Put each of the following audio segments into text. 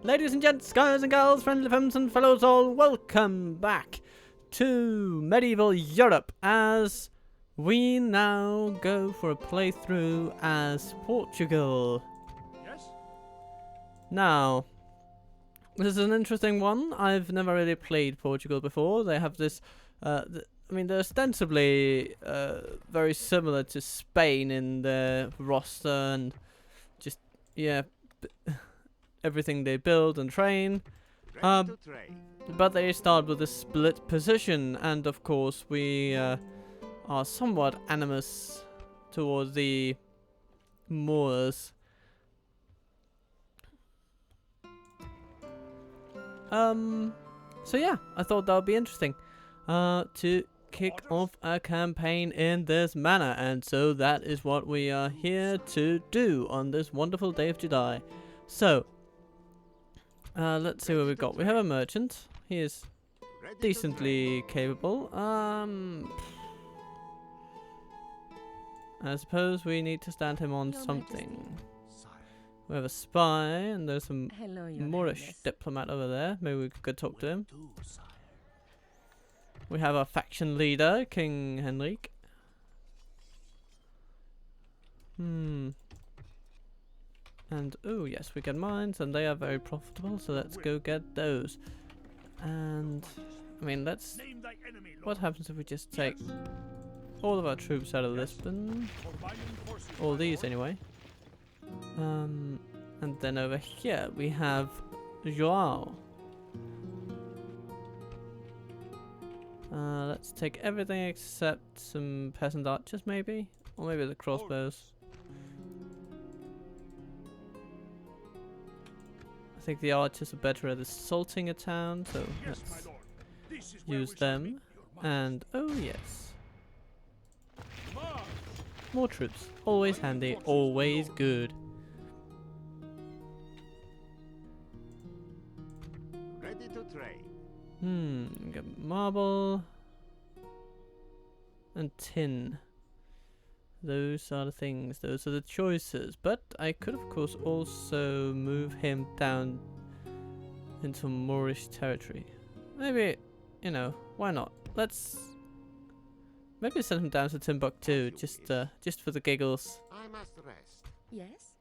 Ladies and gents, guys and girls, friendly femmes and fellows all, welcome back to Medieval Europe as we now go for a playthrough as Portugal. Yes? Now, this is an interesting one. I've never really played Portugal before. They have this, I mean, they're ostensibly very similar to Spain in their roster and just, yeah, everything they build and train. But they start with a split position, and of course we are somewhat animus towards the Moors. So yeah, I thought that would be interesting to kick off a campaign in this manner, and so that is what we are here to do on this wonderful day of July. So let's see what we've got. We have a merchant. He is decently capable. I suppose we need to stand him on something. We have a spy, and there's a Moorish diplomat over there. Maybe we could talk to him. We have our faction leader, King Henrik. And, oh yes, we get mines, and they are very profitable, so let's go get those. And, I mean, what happens if we just take all of our troops out of Lisbon? All these, anyway. And then over here, we have Joao. Let's take everything except some peasant archers, maybe? Or maybe the crossbows. I think the archers are better at assaulting a town, so let's use them. And, oh yes. More troops. Always handy, always good. Ready to trade. Got marble and tin. Those are the things, those are the choices. But I could of course also move him down into Moorish territory. Maybe, you know, why not? Let's maybe send him down to Timbuktu, just for the giggles. I must rest. Yes?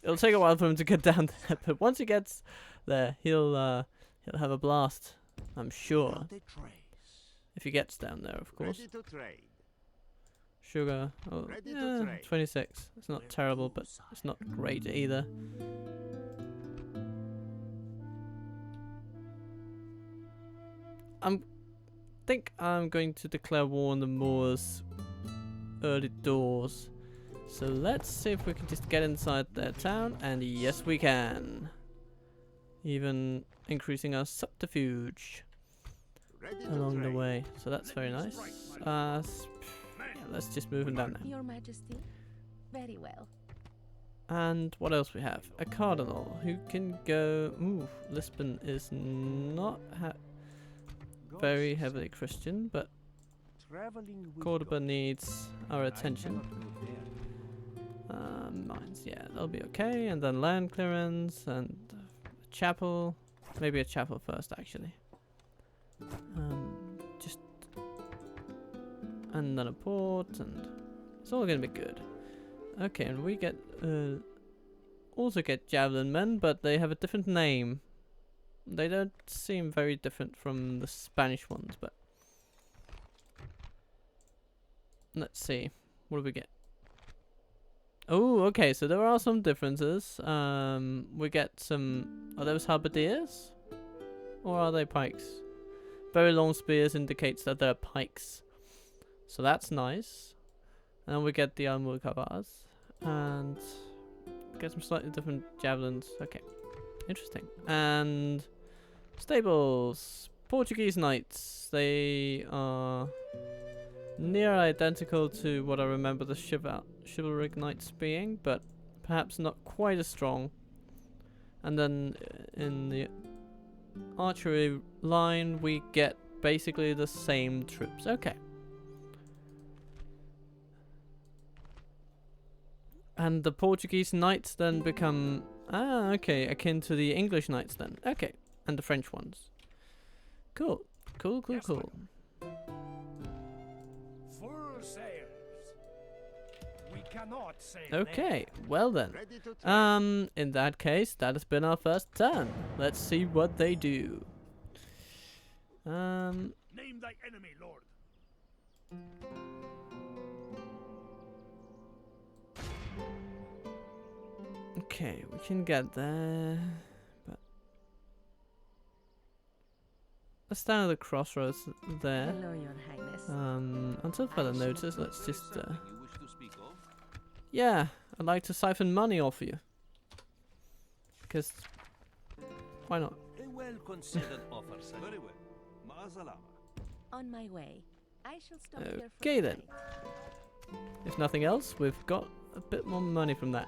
It'll take a while for him to get down there, but once he gets there, he'll have a blast, I'm sure. If he gets down there, of course. Ready to trade. Sugar. Oh, yeah, 26. It's not terrible, but it's not great either. I think I'm going to declare war on the Moors early doors. So let's see if we can just get inside their town, and yes we can. Even increasing our subterfuge along the way, so that's very nice. Yeah, let's just move him down there. Your Majesty? Very well. And what else we have? A cardinal who can go. Ooh, Lisbon is not very heavily Christian, but Cordoba needs our attention. Mines, yeah, they'll be okay. And then land clearance and a chapel. Maybe a chapel first, actually. And then a port, and it's all gonna be good. Okay, and we get also get javelin men, but they have a different name. They don't seem very different from the Spanish ones, but let's see, what do we get? Oh, okay, so there are some differences. We get some. Are those halberdiers, or are they pikes? Very long spears indicates that they're pikes. So that's nice. And then we get the almugavars. And get some slightly different javelins. Okay. Interesting. And stables. Portuguese knights. They are near identical to what I remember the chivalric knights being, but perhaps not quite as strong. And then in the archery line we get basically the same troops. Okay. And the Portuguese knights then become okay, akin to the English knights then. Okay, and the French ones. Cool, cool, cool, Yes, cool. Full sails. We cannot sail Okay, well then. Ready to trade. In that case, that has been our first turn. Let's see what they do. Name thy enemy, Lord. Okay, we can get there, but let's stand at the crossroads there. Hello, Your Highness. Until further notice, let's just Something you wish to speak of? yeah, I'd like to siphon money off you. Because why not? A well-considered offer, sir. Very well. Ma'asalama. On my way. I shall stop here for Okay the then. night. If nothing else, we've got a bit more money from that.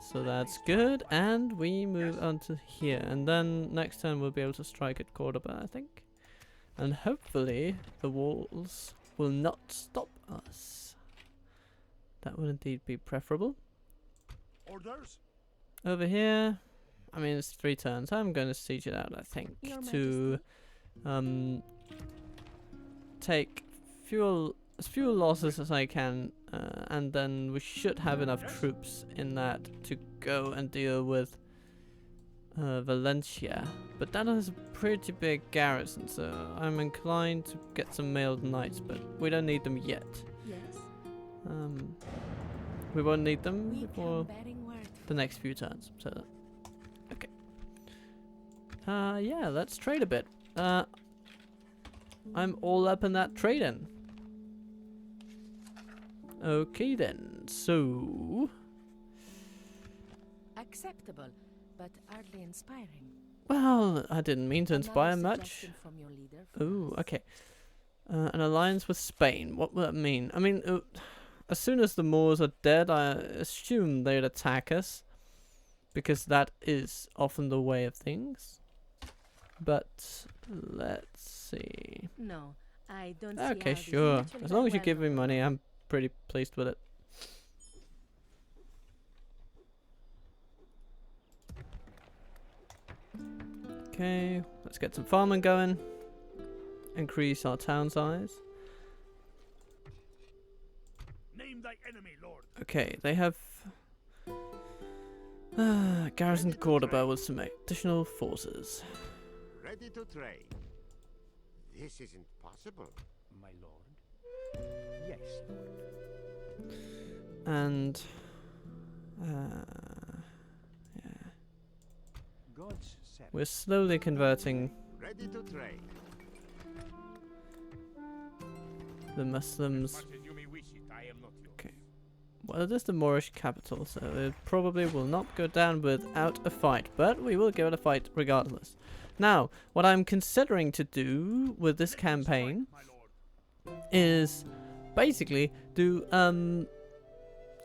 So that's good, and we move on to here, and then next turn we'll be able to strike at Cordoba, I think. And hopefully the walls will not stop us. That would indeed be preferable. Orders? Over here, I mean it's 3 turns. I'm going to siege it out, I think, Your to Majesty? take as few losses as I can, and then we should have enough troops in that to go and deal with Valencia. But that has a pretty big garrison, so I'm inclined to get some mailed knights, but we don't need them yet. Yes. We won't need them We before come bearing word. the next few turns. So, okay. Yeah, let's trade a bit. I'm all up in that trading. Okay then, so Acceptable, but hardly inspiring. well, I didn't mean to inspire Another much. suggestion from your leader for Ooh, us. okay. An alliance with Spain. What will that mean? I mean, as soon as the Moors are dead, I assume they'd attack us, because that is often the way of things. But let's see. No, I don't see Okay, how this sure. much will As go long as you well give me with money, I'm pretty pleased with it. Okay, let's get some farming going. Increase our town size. Name thy enemy, Lord. Okay, they have garrisoned Cordoba with some additional forces. Ready to trade. This isn't possible. My lord. Yes, lord. And yeah, God's servant. we're slowly converting Ready to trade. the Muslims. Much as you may wish it, I am not yours. Okay. Well, it is the Moorish capital, so it probably will not go down without a fight, but we will give it a fight regardless. Now, what I'm considering to do with this campaign My lord. is basically do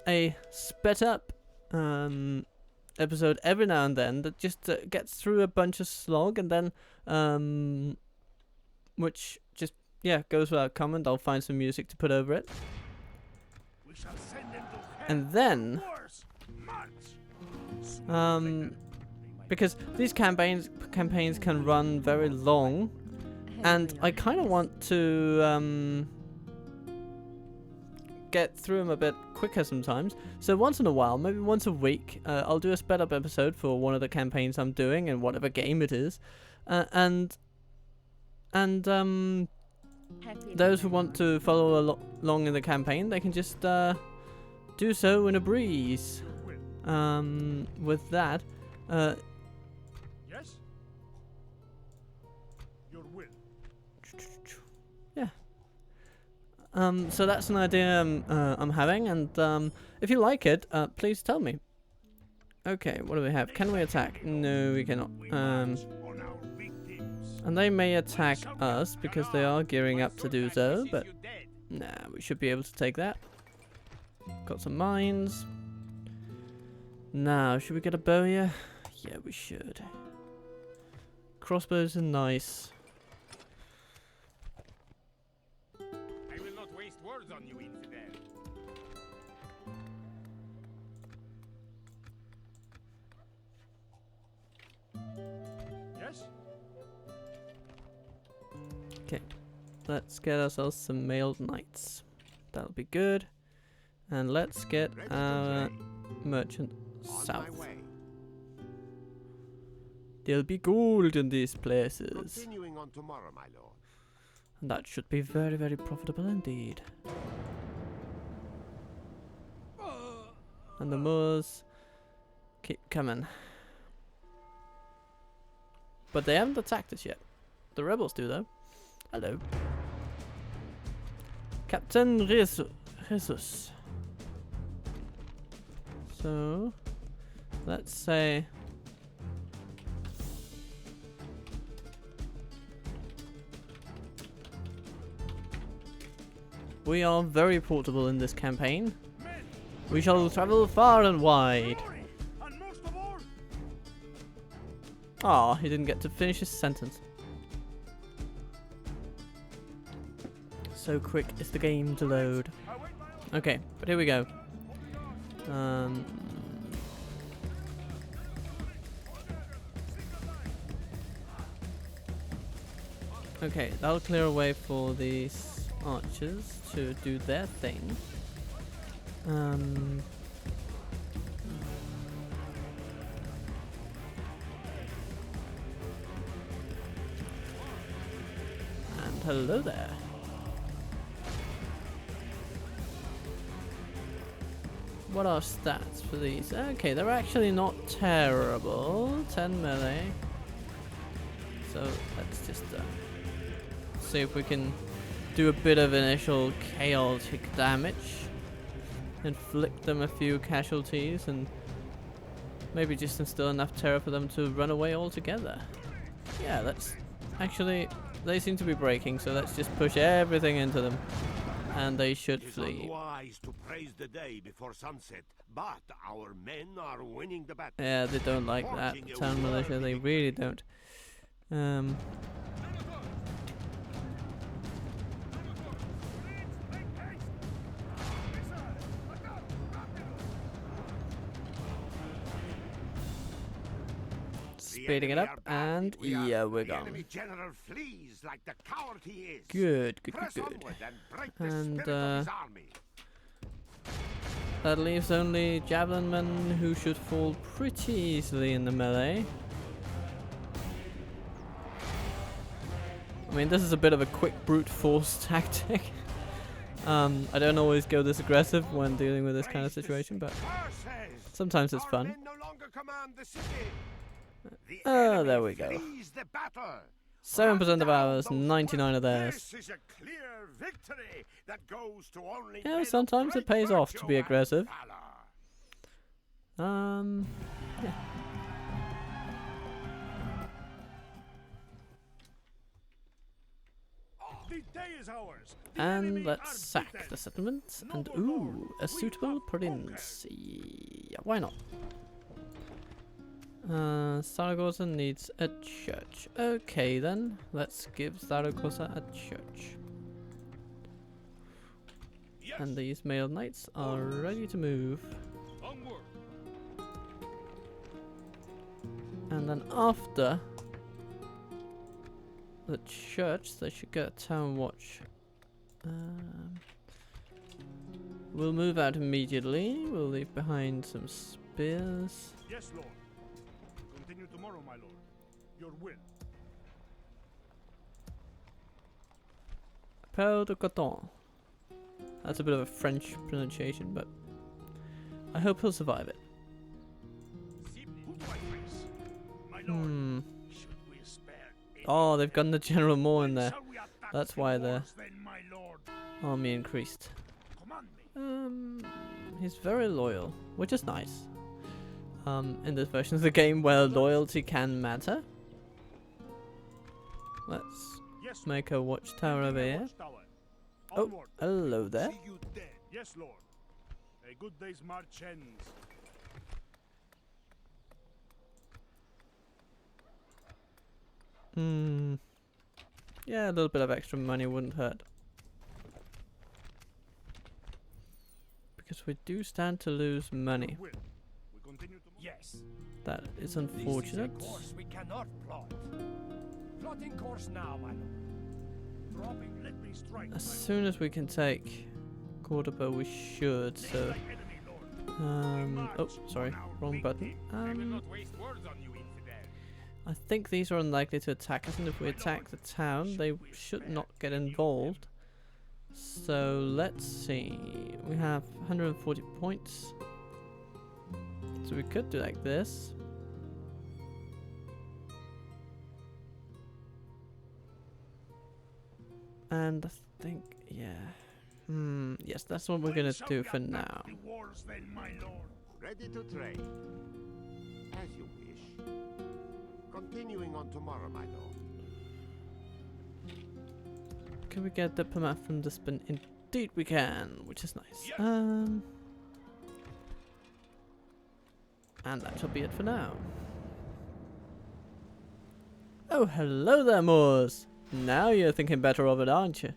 a sped up episode every now and then that just gets through a bunch of slog, and then which just goes without comment. I'll find some music to put over it, We shall send them to hell. and then Wars. March. because these campaigns can run very long, Hello, and Your I kind of Highness. want to get through them a bit quicker sometimes. So once in a while, maybe once a week, I'll do a sped up episode for one of the campaigns I'm doing in whatever game it is, and Happy those who New want Year. to follow along in the campaign, they can just do so in a breeze. With that, Yes. Your will. yeah. So that's an idea I'm having, and if you like it, please tell me. Okay, what do we have? Can we attack? No, we cannot. We march on our victims. And they may attack us because they are gearing up to do so, but You dead. nah, we should be able to take that. Got some mines. Now, should we get a bowyer? Yeah, we should. Crossbows are nice. I will not waste words on you, infidel. Okay, let's get ourselves some mailed knights. That'll be good. And let's get Ready to our trade. merchant On my south. way. There'll be gold in these places. Continuing on tomorrow, my lord. And that should be very, very profitable indeed. And the Moors keep coming. But they haven't attacked us yet. The rebels do though. Hello. Captain Jesus. So, let's say... we are very portable in this campaign. Men, We shall travel far and wide. glory, and most of all, Aw, he didn't get to finish his sentence. So quick is the game to load. I wait my own. Okay, but here we go. Okay, that'll clear a way for these archers to do their thing. And hello there. What are stats for these? Okay, they're actually not terrible. 10 melee. So let's just see if we can do a bit of initial chaotic damage. Inflict them a few casualties and maybe just instill enough terror for them to run away altogether. Yeah, let's actually... they seem to be breaking, so let's just push everything into them. And they should It is flee. unwise to praise the day before sunset, but our men are winning the battle. Yeah, they don't like that. The town militia, they really don't. Speeding it up, and yeah, we're The enemy gone. general flees like the coward he is. Good, good, good, Press good. onward and break the And, spirit of his army. That leaves only javelin men who should fall pretty easily in the melee. I mean, this is a bit of a quick brute force tactic. I don't always go this aggressive when dealing with this kind of situation, but sometimes it's Our fun. men no longer command the city. The There enemy we go. flees the battle. 7% of Run ours, down those 99 of theirs. This is a clear victory that goes to only Yeah, men of sometimes it great pays off to virtue be and aggressive. valor. Yeah. The day is ours. The And enemy let's are sack beaten. the settlement. And Noble lord, ooh, a we suitable have prince. Yeah, why not? Zaragoza needs a church. Okay then, let's give Zaragoza a church. Yes, And these male knights are ready to move. onward. And then after the church, they should get a town watch. We'll move out immediately. We'll leave behind some spears. Yes, lord. Continue tomorrow, my lord. Your will. Pelle de Coton. That's a bit of a French pronunciation, but I hope he'll survive it. Put my face. My lord, should we spare any Oh, they've gotten the General Moore in when there. shall we attack That's the why the walls then, my lord? army increased. Command me. He's very loyal, which is nice. In this version of the game where loyalty can matter. Let's Yes, lord. make a watchtower over Building a here. watchtower. Oh, Onward. hello there. See you dead. Yes, lord. A good day's march ends. Yeah, a little bit of extra money wouldn't hurt. Because we do stand to lose money. Will. We continue tomorrow. Yes. That is This is a unfortunate. course we cannot plot. Plotting course now, my lord. dropping. Let me strike. As soon as we can take Cordoba, we should. So, oh, sorry, wrong button. I think these are unlikely to attack us, and if we attack the town, they should not get involved. So let's see. We have 140 points. So we could do like this. And I think, yeah. Yes, that's what we're gonna do for now. Ready to trade. As you wish. Continuing on tomorrow, my lord. Can we get diplomat from the spin? Indeed we can, which is nice. Yes. And that shall be it for now. Oh, hello there, Moors. Now you're thinking better of it, aren't you?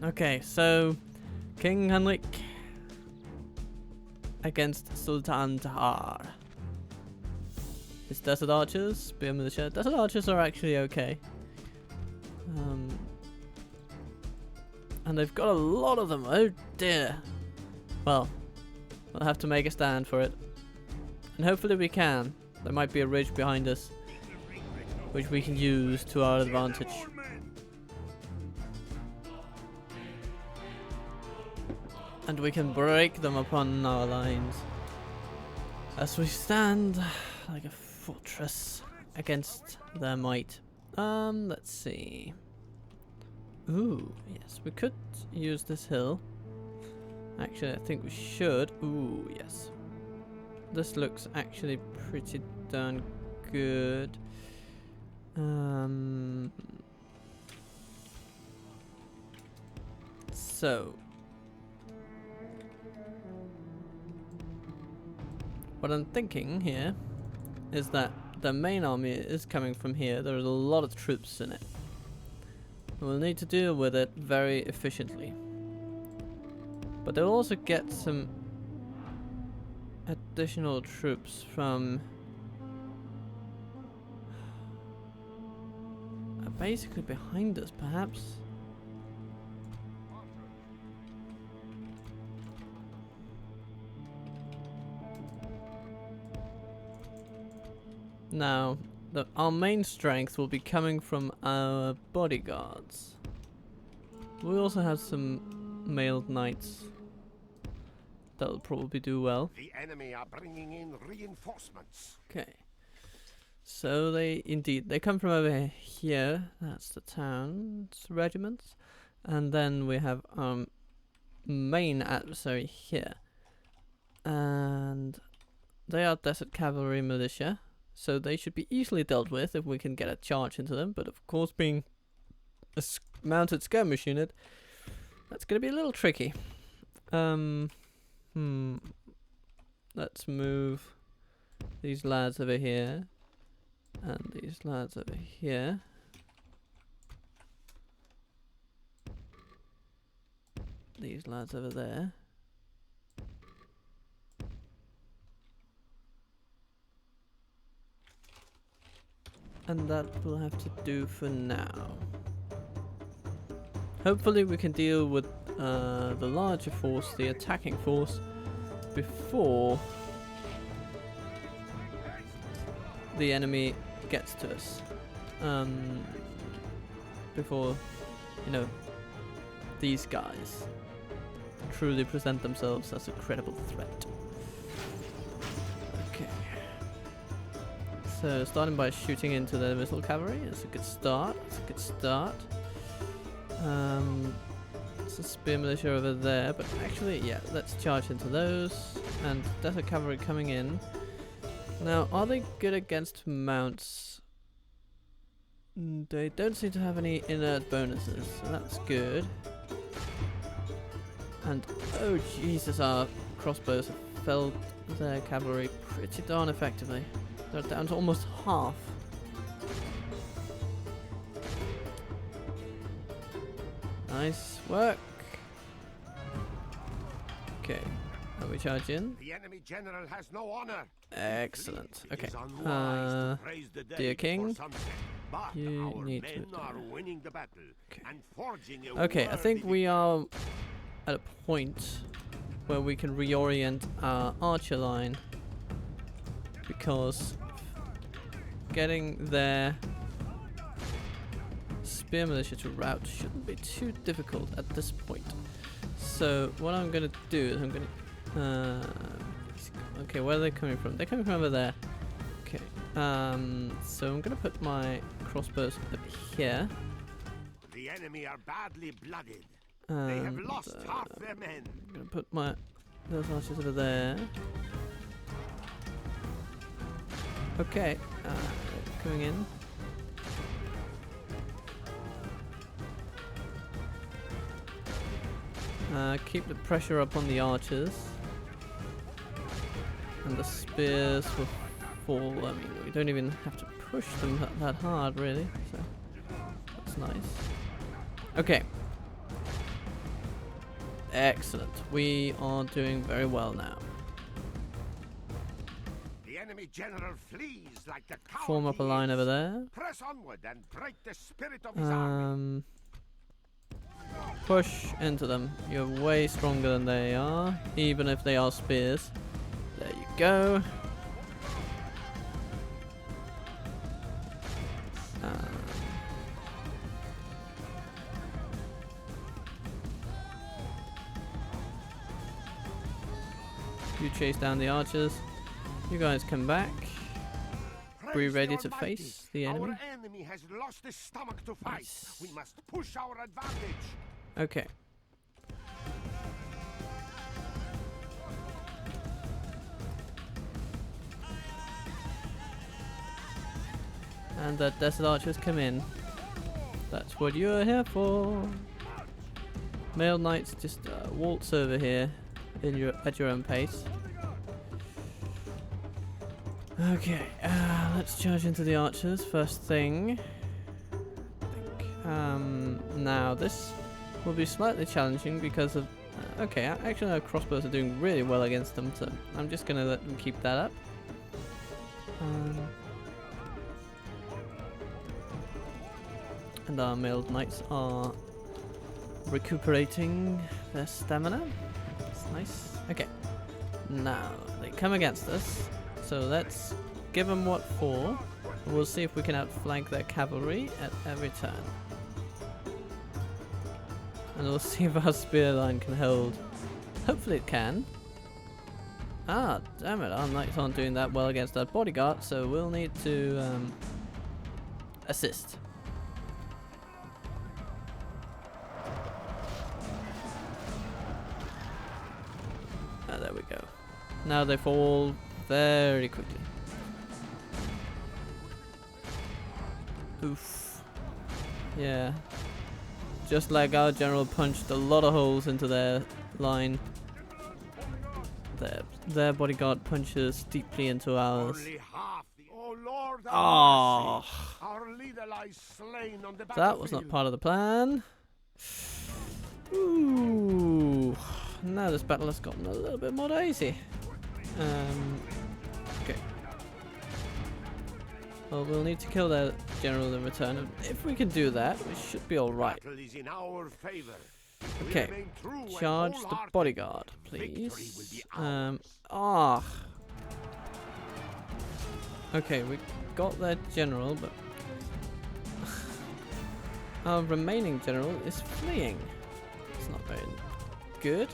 Okay, so King Henrik against Sultan Tahar. His Desert Archers, Spear Militia. Desert Archers are actually okay. And they've got a lot of them. Oh dear. Well, we'll have to make a stand for it. And hopefully we can. There might be a ridge behind us, which we can use to our advantage. And we can break them upon our lines. As we stand like a fortress against their might. Let's see. Ooh, yes, we could use this hill. Actually, I think we should. Ooh, yes. This looks actually pretty darn good. So what I'm thinking here is that the main army is coming from here. There's a lot of troops in it. We'll need to deal with it very efficiently. But they'll also get some additional troops from basically behind us, perhaps. Now, our main strength will be coming from our bodyguards. We also have some mailed knights. That'll probably do well. The enemy are bringing in reinforcements. Okay. So they come from over here. That's the town's regiments. And then we have main adversary here. And they are Desert Cavalry Militia. So they should be easily dealt with if we can get a charge into them. But of course, being a mounted skirmish unit, that's going to be a little tricky. Let's move these lads over here. And these lads over here. These lads over there. And that will have to do for now. Hopefully we can deal with the larger force, the attacking force, before the enemy gets to us. Before, you know, these guys truly present themselves as a credible threat. Okay. So starting by shooting into the missile cavalry is a good start. It's a good start. It's a spear militia over there, but actually, yeah, let's charge into those. And Desert Cavalry coming in. Now, are they good against mounts? They don't seem to have any inert bonuses, so that's good. And oh Jesus, our crossbows have felled their cavalry pretty darn effectively. They're down to almost half. Nice work. Okay. And we charge in. The enemy general has no honor. Excellent. It Okay. is unwise to praise the day Dear King, before sunset, but you our need men to- are winning the battle Okay. and forging a Okay, I think worthy we are at a point where we can reorient our archer line, because getting their spear militia to rout shouldn't be too difficult at this point. So what I'm gonna do is I'm gonna okay, where are they coming from? They're coming from over there. Okay. So I'm gonna put my crossbows up here. The enemy are badly blooded. They have And, lost half their men. I'm gonna put those archers over there. Okay, coming in. Keep the pressure up on the archers. And the spears will fall. I mean, we don't even have to push them that hard, really. So that's nice. Okay. Excellent. We are doing very well now. The enemy general flees like the coward Form up a he line is. over there. Press onward and break the spirit of his army. Push into them. You're way stronger than they are, even if they are spears. There you go. You chase down the archers. You guys come back. Be Praise the ready to Almighty. face the enemy. Our enemy has lost his stomach to fight. Nice. We must push our advantage. Okay. And the desert archers come in. That's what you're here for. Male knights just waltz over here at your own pace. Okay, let's charge into the archers first thing. Now this will be slightly challenging because of. Okay, actually our crossbows are doing really well against them, so I'm just gonna let them keep that up. And our mailed knights are recuperating their stamina. That's nice. Okay, now they come against us, so let's give them what for. We'll see if we can outflank their cavalry at every turn. And we'll see if our spear line can hold. Hopefully it can. Ah, damn it, our knights aren't doing that well against our bodyguard, so we'll need to assist. Ah, there we go. Now they fall very quickly. Oof. Yeah. Just like our general punched a lot of holes into their line. Their bodyguard punches deeply into ours. Only half the. Oh Lord, have Oh, mercy. Our leader lies slain on the battlefield. that was not part of the plan. Ooh. Now this battle has gotten a little bit more dicey. Okay. Well, we'll need to kill their general in return. And if we can do that, we should be alright. Battle is in our favor. If we Okay. remain true and Charge the wholehearted, bodyguard, victory will please. be ours. Okay, we got their general, but our remaining general is fleeing. It's not very good.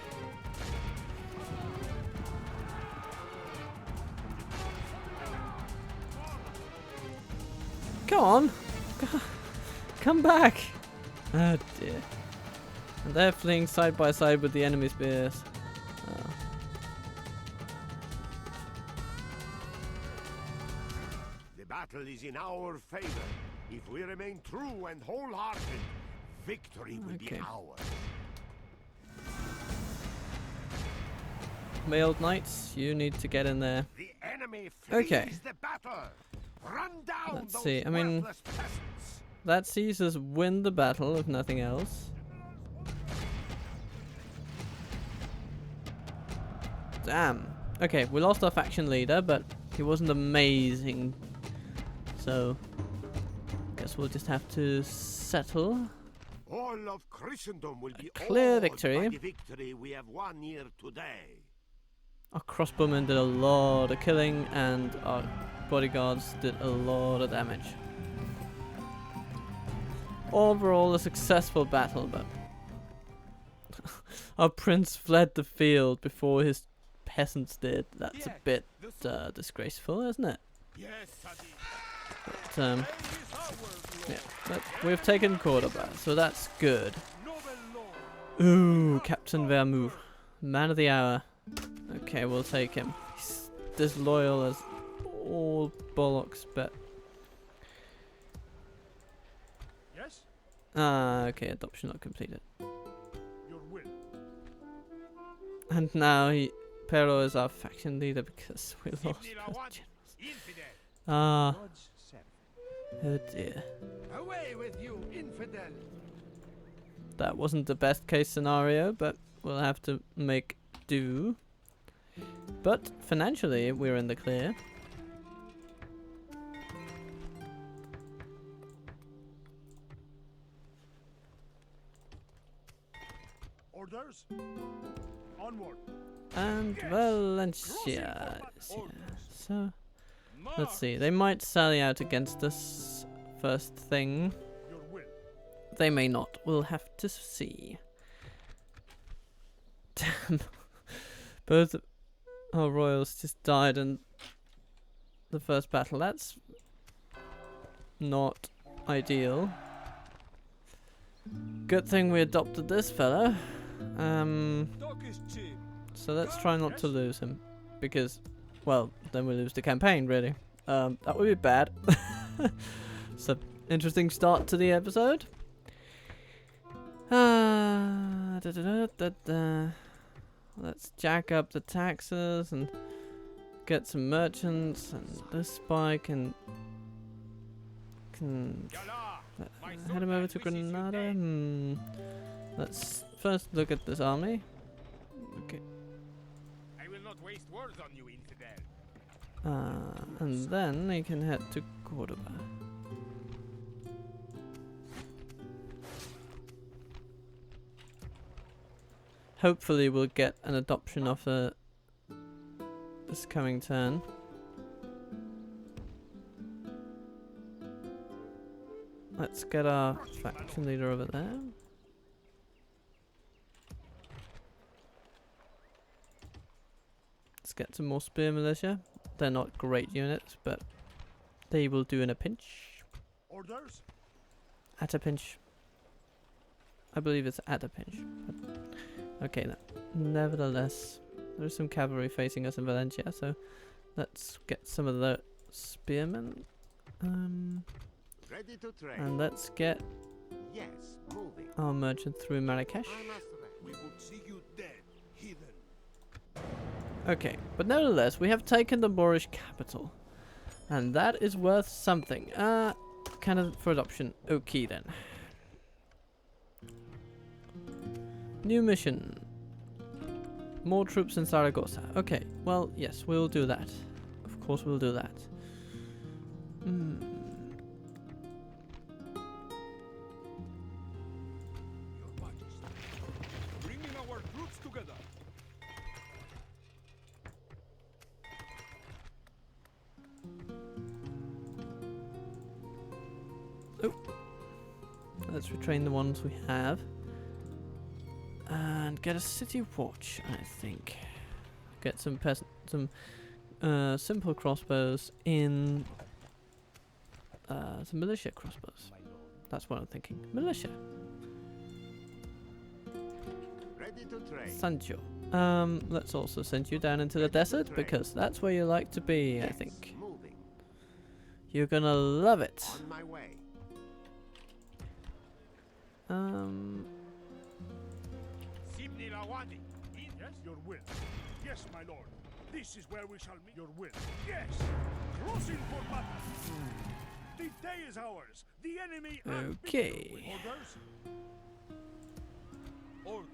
Go on! Come back! Oh dear. And they're fleeing side by side with the enemy spears. Oh. The battle is in our favor. If we remain true and wholehearted, victory will be Okay. ours. Mailed knights, you need to get in there. The enemy flees Okay. the battle. Run down Let's those see, I mean- worthless peasants. That sees us win the battle, if nothing else. Damn. Okay, we lost our faction leader, but he wasn't amazing. So, guess we'll just have to settle. All of Christendom will be clear awed victory. by the victory we have won here today. Our crossbowmen did a lot of killing, and our bodyguards did a lot of damage. Overall, a successful battle, but our prince fled the field before his peasants did. That's a bit disgraceful, isn't it? Yes, Sadi. But, yeah, but we've taken Cordoba, so that's good. Ooh, Captain Vermouth, man of the hour. Okay, we'll take him. He's disloyal as all bollocks, but Yes, okay, adoption not completed. your will. And now Pero is our faction leader because we lost both generals. Infidel. Ah, oh dear. Away with you, infidel. That wasn't the best case scenario, but we'll have to make do. But financially, we're in the clear. Orders. Onward. And Yes. Valencia. So, let's see. They might sally out against us first thing. Your will. They may not. We'll have to see. Damn. Both our royals just died in the first battle. That's not ideal. Good thing we adopted this fella. So let's try not to lose him. Because, well, then we lose the campaign, really. That would be bad. So, interesting start to the episode. Let's jack up the taxes and get some merchants, and this spike and can head him over to Granada. Let's first look at this army. Okay. I will not waste words on you, infidel. And then we can head to Cordoba. Hopefully we'll get an adoption offer this coming turn. Let's get our faction leader over there. Let's get some more spear militia. They're not great units, but they will do in a pinch. Orders. At a pinch. I believe it's at a pinch. But okay, nevertheless, there's some cavalry facing us in Valencia, so let's get some of the spearmen. Ready to trade. And let's get Yes, moving. our merchant through Marrakesh. We would see you dead, heathen. Okay, but nevertheless, we have taken the Moorish capital. And that is worth something. Candidate for adoption. Okay then. New mission. More troops in Zaragoza. Okay, well, yes, we'll do that. Of course we'll do that. Your Majesty. Bringing our troops together. Let's retrain the ones we have. And get a city watch, I think. Get some simple crossbows in some militia crossbows. That's what I'm thinking. Militia. Ready to trade. Sancho. Let's also send you down into the desert because that's where you like to be, I Yes, think. moving. You're gonna love it. On my way. Sibni Lawandi. Yes, your will. Yes, my lord. This is where we shall meet. Your will. Yes. Crossing for battle. The day is ours. The enemy. Okay. Orders. Orders.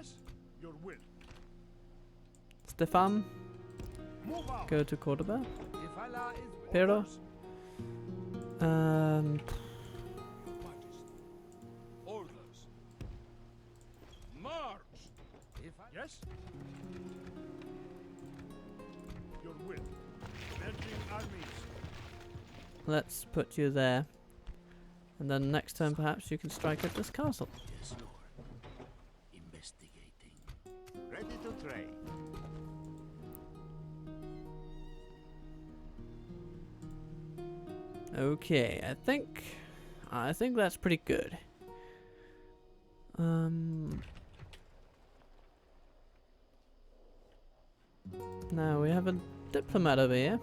Yes, your will. Stefan, Move out. go to Cordoba. If Allah is Pero. orders, Majesty. Orders. March. yes. Your will. Merging armies. Let's put you there. And then next turn perhaps you can strike at this castle. Yes, Lord. Investigating. Ready to trade. Okay, I think that's pretty good. Now we have a diplomat over here.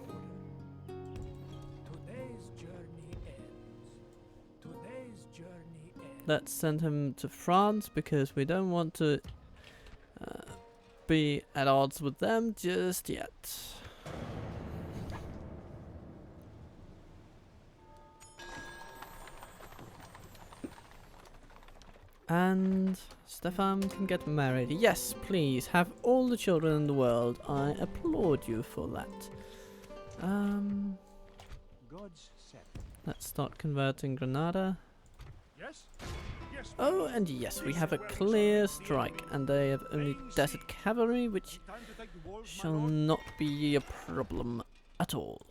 Today's journey ends. Today's journey ends. Let's send him to France because we don't want to be at odds with them just yet. And Stefan can get married. Yes, please, have all the children in the world. I applaud you for that. God's set. Let's start converting Granada. Yes. Yes. Oh, and yes, we have a clear strike, and they have only desert cavalry, which Time to take the walls, my shall lord. not be a problem at all.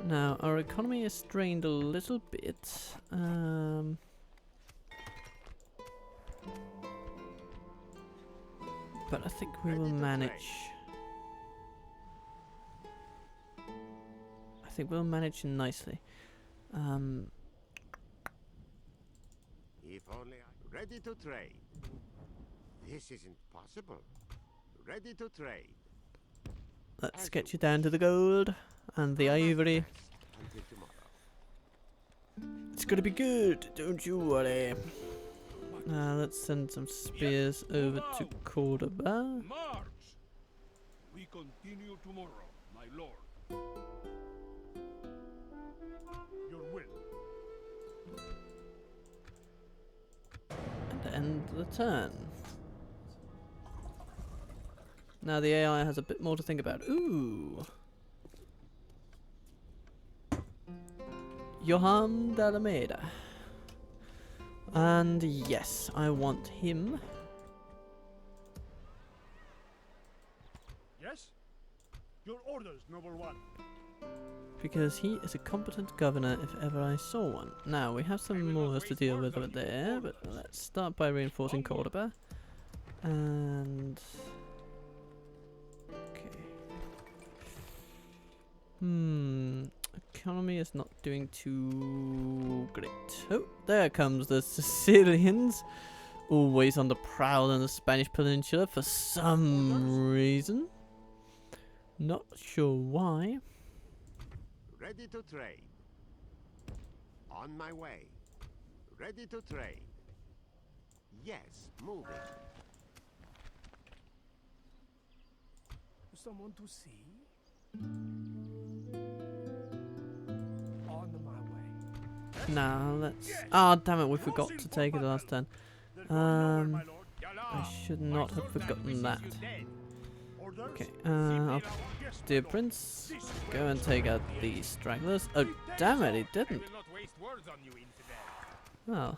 Now, our economy is strained a little bit. But I think we will manage. I think we'll manage nicely. If only I... Ready to trade. This isn't possible. Ready to trade. Let's get you down to the gold and the ivory. Until tomorrow. It's gonna be good, don't you worry. Let's send some spears over to Cordoba. March. We continue tomorrow, my lord. Your will. And end the turn. Now the AI has a bit more to think about. Ooh. Johan de Almeida. And yes, I want him. Yes. Your orders, noble one. Because he is a competent governor if ever I saw one. Now, we have some Moors to deal with over there, but let's start by reinforcing Cordoba. And... okay. Economy is not doing too great. Oh, there comes the Sicilians. Always on the prowl in the Spanish peninsula for some reason. Not sure why. Ready to trade. On my way. Ready to trade. Yes, moving. Someone to see? On my way. Now let's... ah, damn it, we forgot to take it last turn. They're going nowhere, my lord. I should not have forgotten that. Orders? Okay, I'll... Yes, dear my lord. Prince, This is go where and we take shall out be. these stragglers. Oh, damn it, he didn't. not waste words on you, infidel. Well.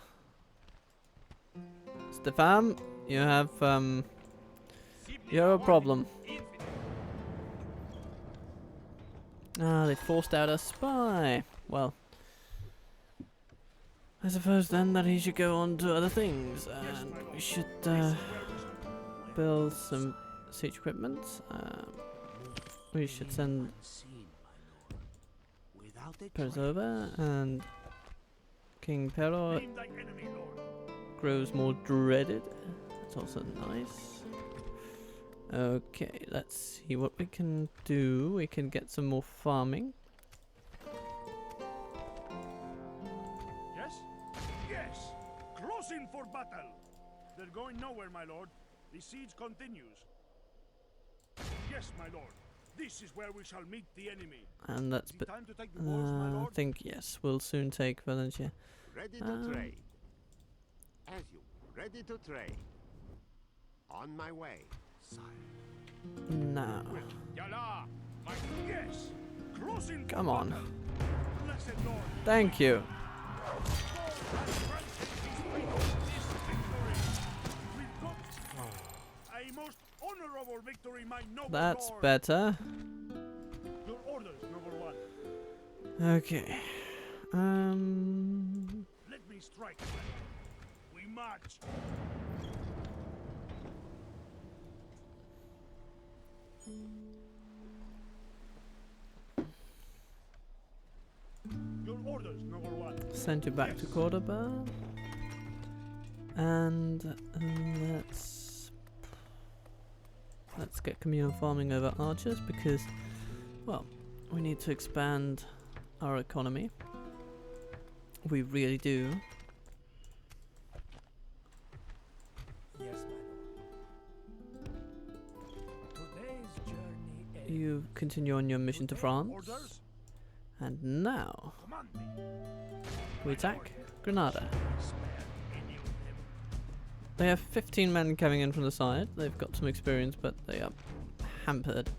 Stefan, you have, you're a problem. Ah, they forced out a spy. Well, I suppose then that he should go on to other things, and we should build some siege equipment. We should send Perez over, and King Pero Name thy enemy, lord. grows more dreaded. That's also nice. Okay, let's see what we can do. We can get some more farming. Yes? Yes! Crossing for battle! They're going nowhere, my lord. The siege continues. Yes, my lord. This is where we shall meet the enemy. And that's Is it bit. time to take the walls, my I lord? think yes, we'll soon take Valencia. Ready to trade. As you Ready to trade. On my way. Now, Yala! My yes! Crossing come on. Blessed Lord! Thank you. A most honorable victory, my noble That's lord. better. Your orders, noble one. Okay. Let me strike, my lord. We march. Your orders, noble one. Send you back to Cordoba. And let's get communal farming over archers because, well, we need to expand our economy. We really do. Yes, my lord. Today's journey ends. You continue on your mission to France. Orders? And now Command me. we attack Granada. Spare any of them. They have 15 men coming in from the side. They've got some experience, but they are hampered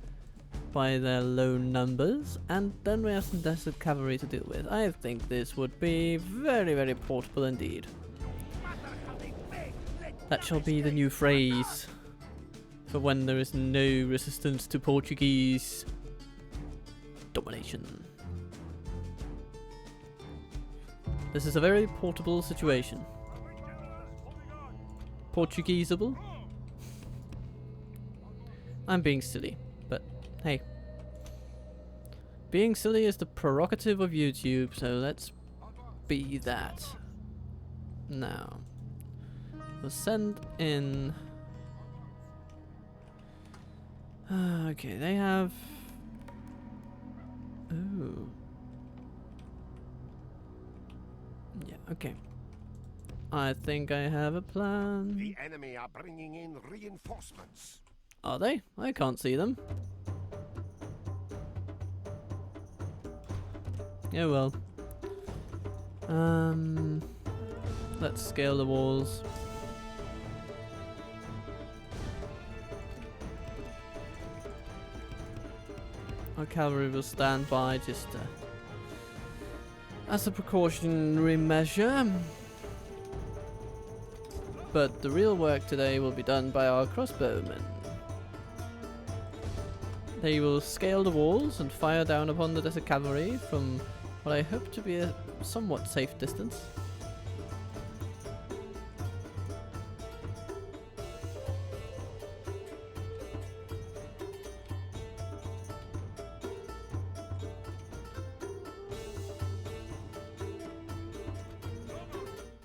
by their low numbers. And then we have some desert cavalry to deal with. I think this would be very, very portable indeed. That shall be the new phrase for when there is no resistance to Portuguese domination. This is a very portable situation. Portugueseable? I'm being silly, but hey. Being silly is the prerogative of YouTube, so let's be that. Now, we'll send in... okay, they have... Ooh. Yeah, okay. I think I have a plan. The enemy are bringing in reinforcements. Are they? I can't see them. Oh well. Let's scale the walls. Our cavalry will stand by just as a precautionary measure. But the real work today will be done by our crossbowmen. They will scale the walls and fire down upon the desert cavalry from what I hope to be a somewhat safe distance.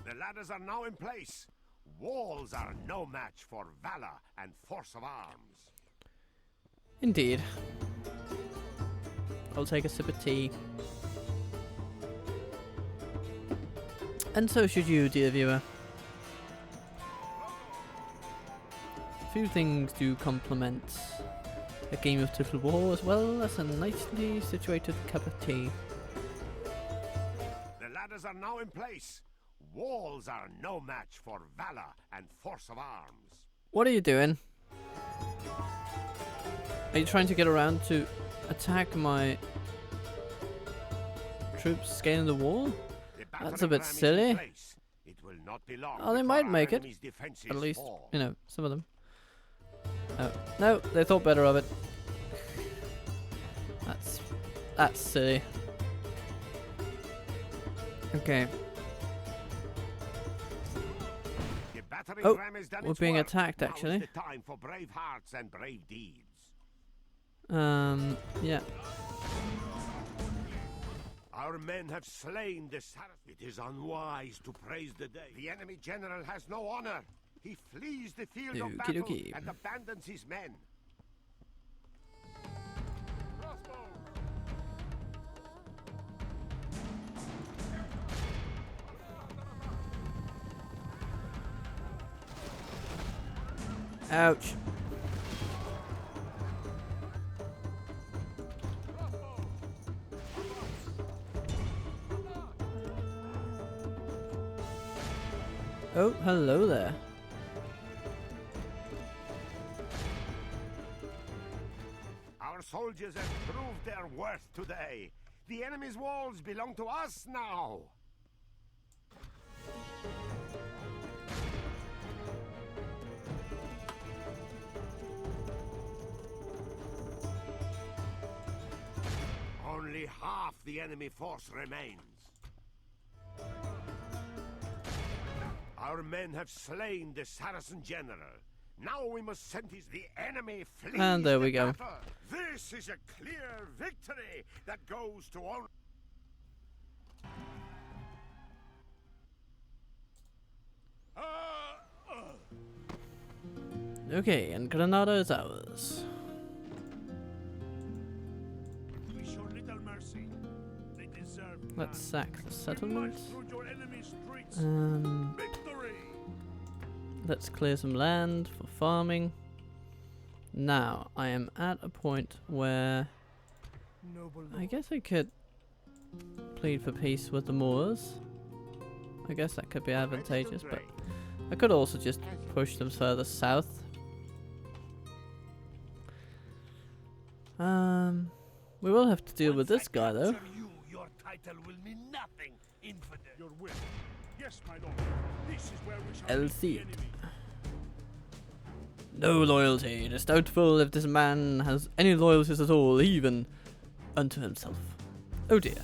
The ladders are now in place. Walls are no match for valor and force of arms. Indeed. I'll take a sip of tea. And so should you, dear viewer. Few things do complement a game of Total War as well as a nicely situated cup of tea. The ladders are now in place. Walls are no match for valor and force of arms. What are you doing? Are you trying to get around to attack my troops scaling the wall? The That's a battering bit ram is in silly. place. It will not be long Oh, they before might our make it. enemy's defenses At least, fall. you know, some of them. Oh, no, they thought better of it. That's silly. Okay. The battering Oh, ram has done we're its being work. attacked, Now is actually. the time for brave hearts and brave deeds. Yeah. Our men have slain the Saracen. It is unwise to praise the day. The enemy general has no honor. He flees the field of Okie battle dokie. and abandons his men. Ouch. Oh, hello there. soldiers have proved their worth today. The enemy's walls belong to us now. Only half the enemy force remains. Our men have slain the Saracen general. Now we must send the enemy flees And there we the go. battle. This is a clear victory that goes to all. Okay, and Granada is ours. We show little mercy. They deserve Let's none. sack the We march settlement. through your enemy's streets. Victory! Let's clear some land for farming. Now, I am at a point where Noble I lord. guess I could plead for peace with the Moors. I guess that could be advantageous, but I could also just push them further south. We will have to deal with this guy though. You, your title will mean nothing, infidel. Your will. Yes, my lord. This is where we shall El meet the Cid. enemy. No loyalty. It is doubtful if this man has any loyalties at all, even unto himself. Oh dear.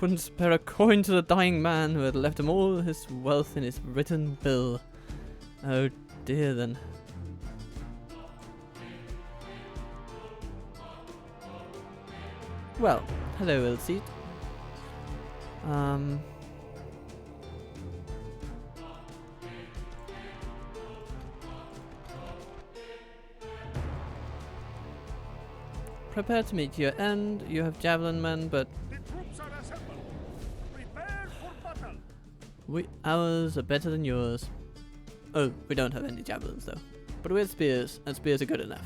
Wouldn't spare a coin to the dying man who had left him all his wealth in his written will. Oh dear then. Well, hello Elsie. Prepare to meet your end. You have javelin men, but The troops are assembled. Prepare for battle. ours are better than yours. Oh, we don't have any javelins though. But we have spears, and spears are good enough.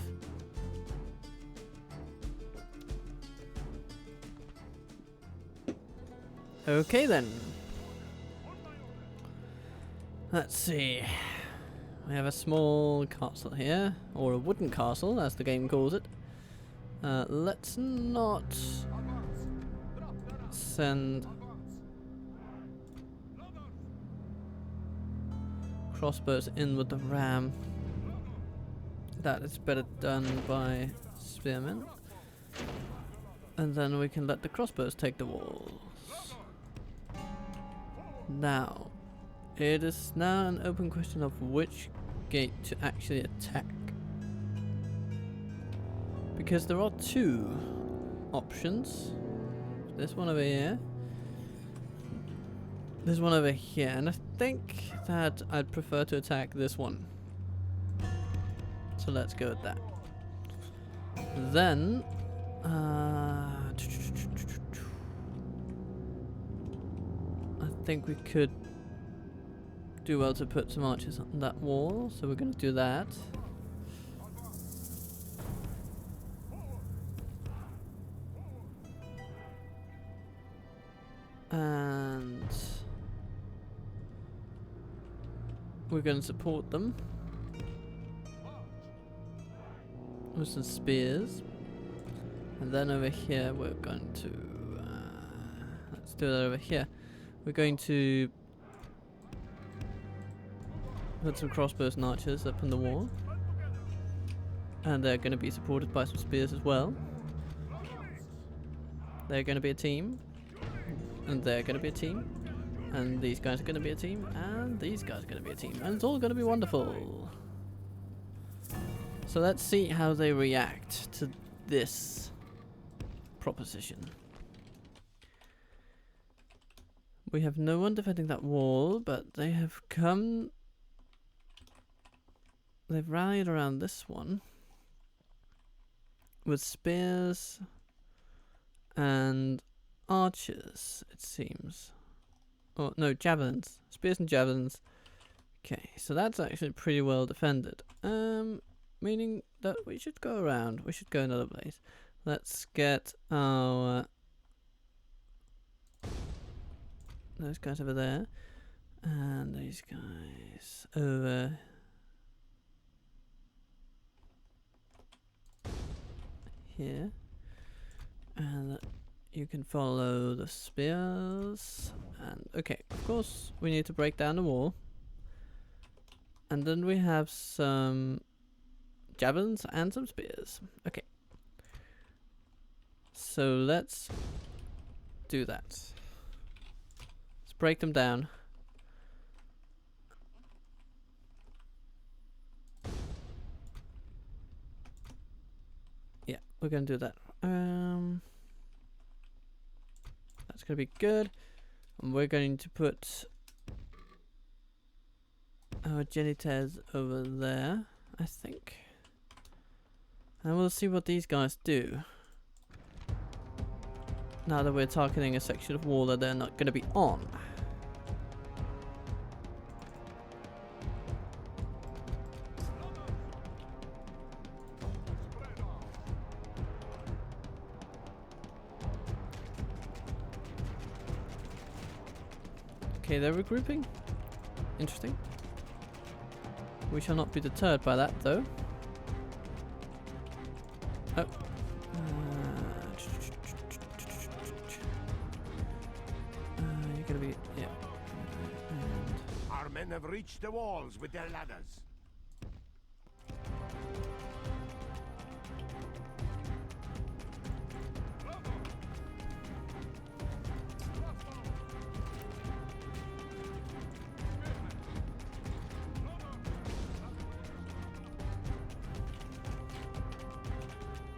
Okay then. Let's see. We have a small castle here, or a wooden castle as the game calls it. Let's not send crossbows in with the ram. That is better done by spearmen. And then we can let the crossbows take the walls. Now, it is now an open question of which gate to actually attack. Because there are two options. This one over here. This one over here. And I think that I'd prefer to attack this one. So let's go with that. Then, I think we could do well to put some archers on that wall, so we're going to do that. And we're going to support them with some spears. And then over here we're going to let's do that over here. We're going to put some crossbows and archers up in the wall, and they're going to be supported by some spears as well. They're going to be a team, and they're going to be a team, and these guys are going to be a team, and these guys are going to be a team, and it's all going to be wonderful. So let's see how they react to this proposition. We have no one defending that wall, but they have come. They've rallied around this one with spears and archers, it seems. Oh, no, javelins. Spears and javelins. Okay, so that's actually pretty well defended. Meaning that we should go around. We should go another place. Let's get our those guys over there, and these guys over here, and you can follow the spears. And okay, of course we need to break down the wall, and then we have some javelins and some spears. Okay, so let's do that. Let's break them down. Yeah, we're gonna do that. That's gonna be good. And we're going to put our genitors over there, I think. And we'll see what these guys do. Now that we're targeting a section of wall that they're not gonna be on. Okay, they're regrouping. Interesting. We shall not be deterred by that, though. Oh. You're gonna be... yeah. And Our men have reached the walls with their ladders.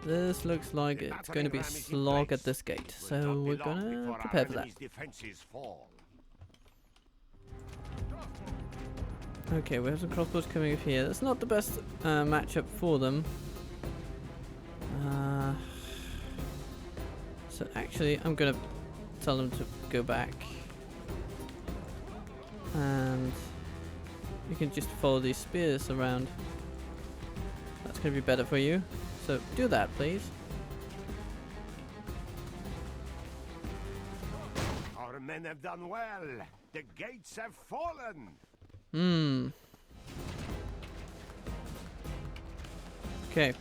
this looks like it's going to be a slog at this gate, so we're gonna prepare for that. Okay, we have some crossbows coming up here. That's not the best matchup for them. So actually, I'm gonna tell them to go back, and you can just follow these spears around. That's gonna be better for you. So do that, please. Our men have done well. The gates have fallen. Okay.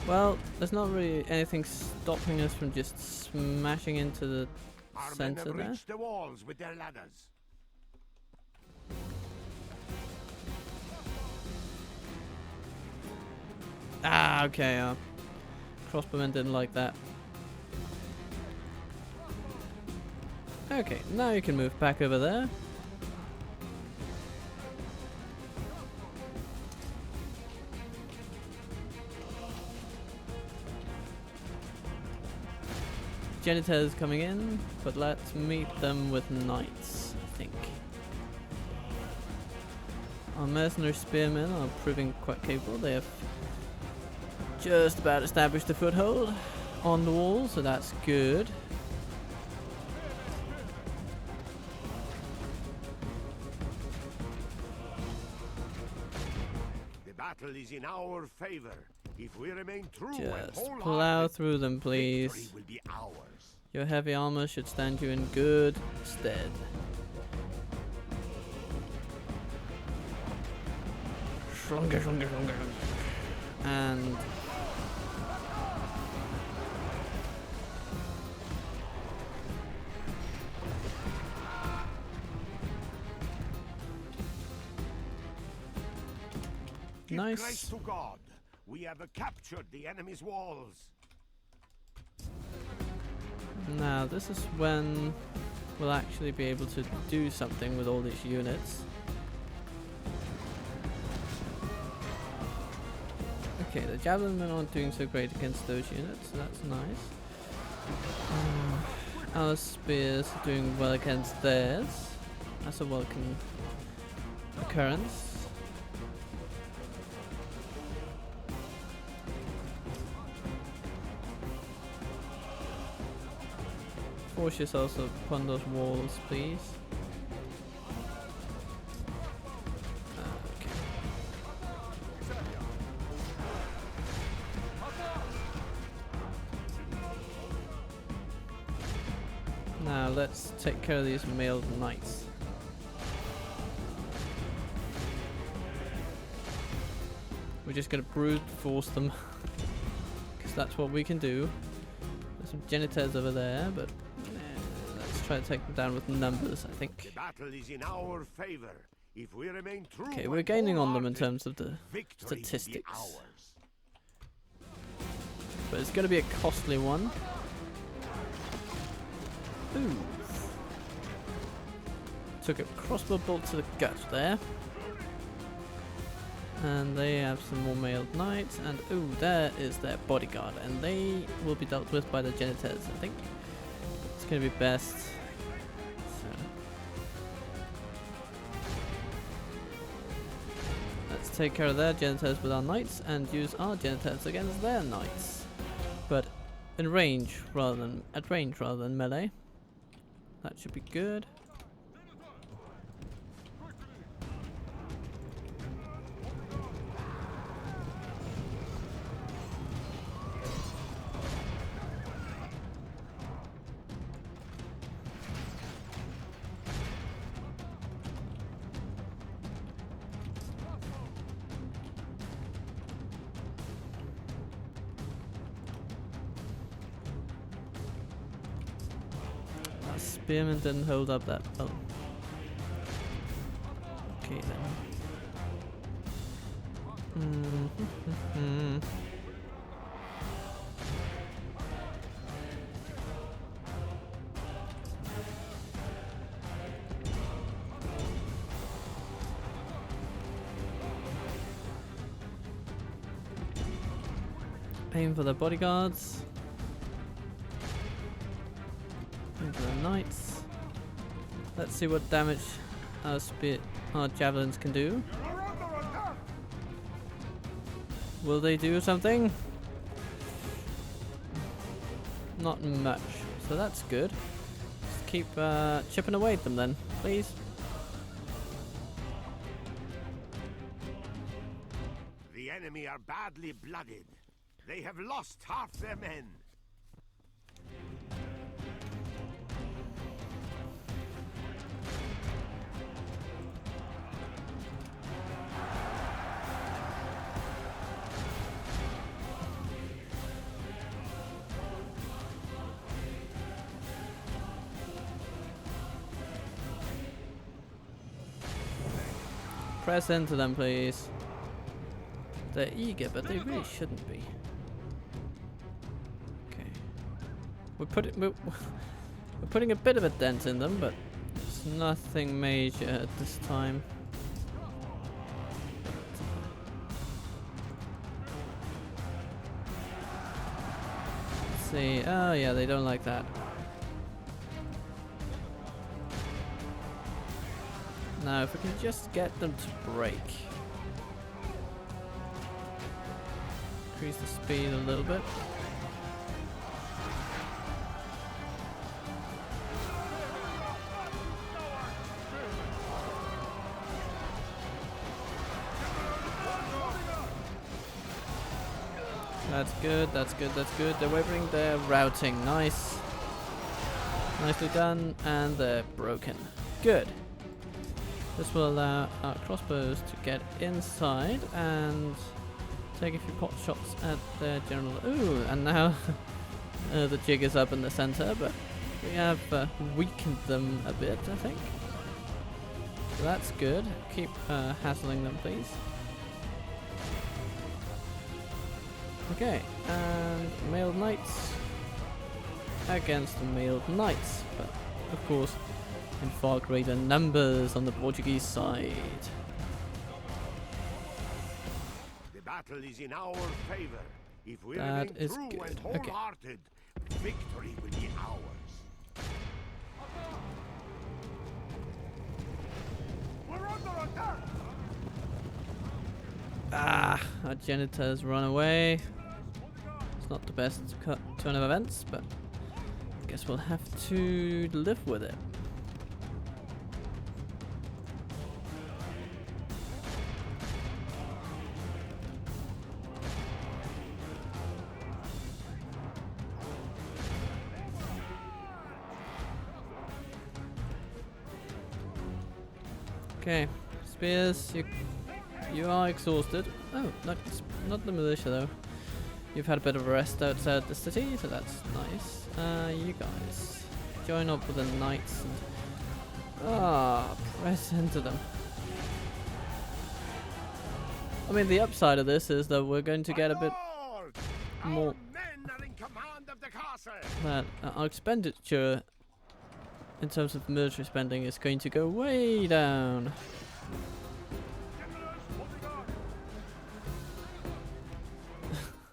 Well, there's not really anything stopping us from just smashing into the Our men center have there. reached the walls with their ladders. Ah, okay. Crossbowmen didn't like that. Okay, now you can move back over there. Janitors coming in, but let's meet them with knights, I think. Our mercenary spearmen are proving quite capable. They have just about established a foothold on the wall, so that's good. The battle is in our favor. If we remain true and Just wholehearted, plow through them, victory please. will be ours. Your heavy armor should stand you in good stead. Stronger. And Give nice. grace to God. We have captured the enemy's walls. Now this is when we'll actually be able to do something with all these units. Okay, the javelin men aren't doing so great against those units, so that's nice. Our spears are doing well against theirs. That's a welcome occurrence. Force yourselves upon those walls, please. Okay. Now let's take care of these mailed knights. We're just gonna brute force them. Because that's what we can do. There's some janitors over there, but let's try to take them down with numbers, I The think. battle is in our favor. If we remain true, Okay, we're and gaining on them in wholehearted, terms of the victory will be statistics. ours. But it's gonna be a costly one. Ooh. Took a crossbow bolt to the gut there. And they have some more mailed knights, and ooh, there is their bodyguard, and they will be dealt with by the janitors, I think. It's gonna be best. So let's take care of their janitors with our knights and use our janitors against their knights. But in range rather than melee. That should be good. Spearman didn't hold up that well. Okay then. Aim for the bodyguards. Into the knights. Let's see what damage our javelins can do. Will they do something? Not much. So that's good. Just keep chipping away at them then, please. The enemy are badly blooded. They have lost half their men. Press into them, please. They're eager, but they really shouldn't be. Okay. We're putting a bit of a dent in them, but it's nothing major at this time. Let's see. Oh yeah, they don't like that. Now, if we can just get them to break. Increase the speed a little bit. That's good, that's good, that's good. They're wavering, they're routing. Nice. Nicely done, and they're broken. Good. This will allow our crossbows to get inside and take a few pot shots at their general. Ooh, and now the jig is up in the center, but we have weakened them a bit, I think. So that's good. Keep hassling them, please. Okay, and mailed knights against mailed knights, but of course in far greater numbers on the Portuguese side. The battle is in our favor. If we That remain is true good. and Okay. wholehearted, victory will be ours. We're under attack! Ah, our janitors run away. It's not the best turn of events, but I guess we'll have to live with it. Okay, spears. You are exhausted. Oh, not the militia though. You've had a bit of a rest outside the city, so that's nice. You guys join up with the knights and press into them. I mean, the upside of this is that we're going to get a bit more. Men are in command of the castle. That our expenditure in terms of military spending is going to go way down.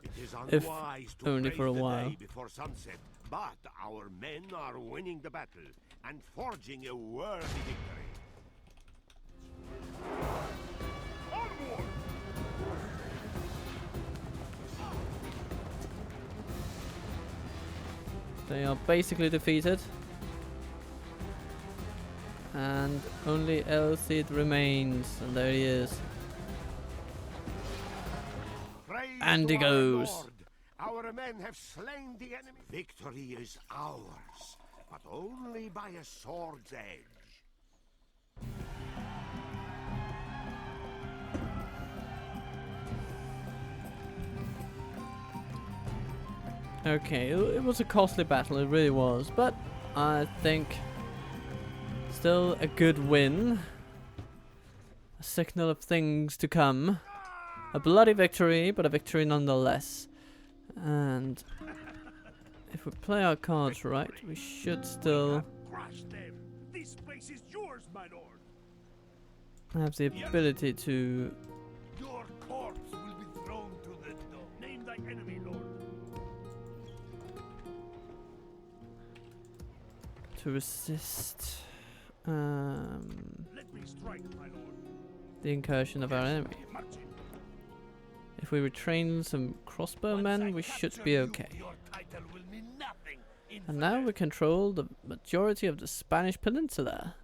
It is If unwise to only praise for a the while. day before sunset, but our men are winning the battle and forging a worthy victory. Onward! They are basically defeated. And only El Cid remains, and there he is. Praise And to he our goes. Lord. Our men have slain the enemy. Victory is ours, but only by a sword's edge. Okay, it was a costly battle, it really was, but I think still a good win. A signal of things to come. A bloody victory, but a victory nonetheless. And if we play our cards right, we should still Crush them! This place is yours, my lord! have the ability to Your corpse will be thrown to the dog. Name thy enemy, lord. resist Let me strike, my lord. the incursion of our enemy. Marching. If we retrain some crossbowmen, Once I we should capture be you, okay. Your title will mean nothing. And now we control the majority of the Spanish peninsula.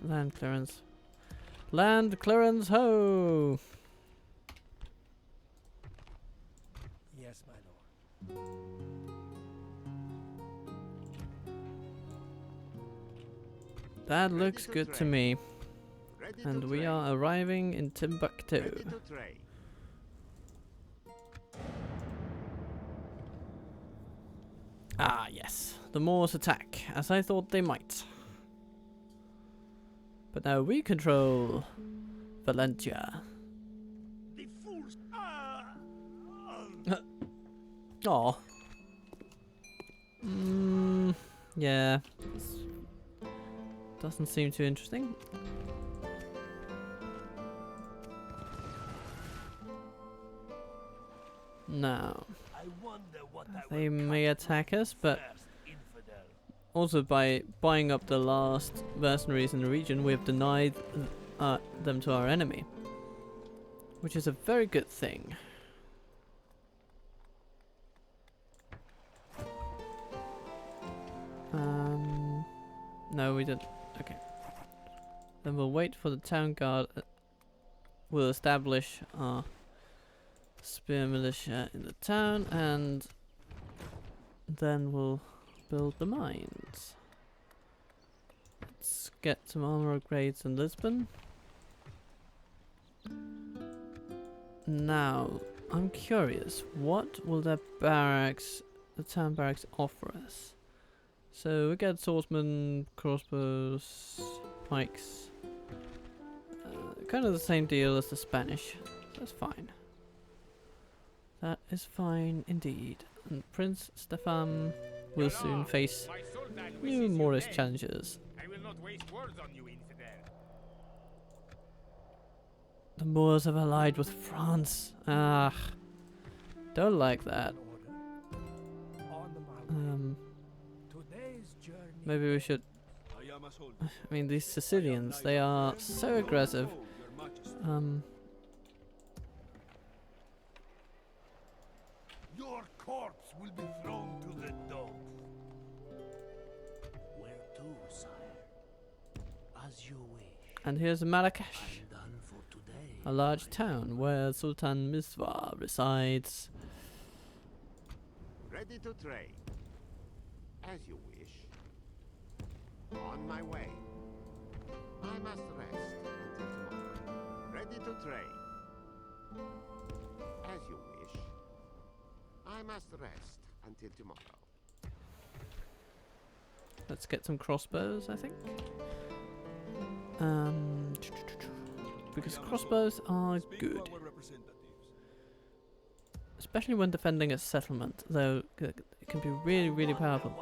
Land clearance. Land clearance, ho! Yes, my lord. That looks to good to trade. me. Ready And to we trade. are arriving in Timbuktu. Ready to trade. Ah, yes. The Moors attack, as I thought they might. But now we control Valentia. The fools. Aw. Yeah. This doesn't seem too interesting. Now, I wonder what I they will may cut attack us, but first, infidel. also by buying up the last mercenaries in the region, we have denied them to our enemy. Which is a very good thing. No, we didn't. Okay. Then we'll wait for the town guard. We'll establish our spear militia in the town, and then we'll build the mines. Let's get some armor upgrades in Lisbon. Now, I'm curious, what will the town barracks offer us? So we get swordsmen, crossbows, pikes. Kind of the same deal as the Spanish. That's fine. That is fine indeed. And Prince Stefan will soon face new Moorish challenges. I will not waste words on you, infidel. The Moors have allied with France. Ah, don't like that. On the mountain. Today's journey. Maybe we should. I am a soldier. I mean, these Sicilians, they are so aggressive. Oh, Your Majesty. Your corpse will be thrown to the dogs. Where to, sire? As you wish. And here's Marrakesh, Done for today. a large town where Sultan Miswa resides. Ready to trade. As you wish. On my way. I must rest until tomorrow. Ready to trade. As you wish. I must rest until tomorrow. Let's get some crossbows, I think. Because crossbows are good. Especially when defending a settlement, though it can be really, really powerful.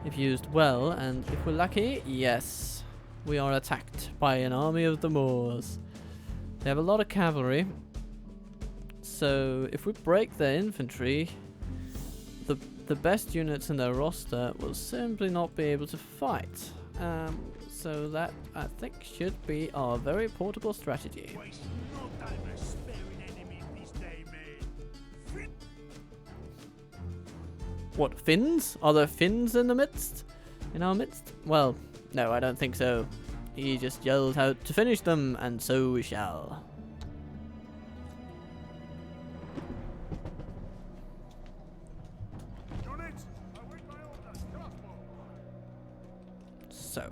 If used well, and if we're lucky, yes, we are attacked by an army of the Moors. They have a lot of cavalry, so if we break their infantry, the best units in their roster will simply not be able to fight. So that, I think, should be our very portable strategy. Waste no time sparing enemies this day, mate. What, Finns? Are there Finns in our midst? Well, no, I don't think so. He just yelled out to finish them, and so we shall. Units, await my orders. Crossbow. So.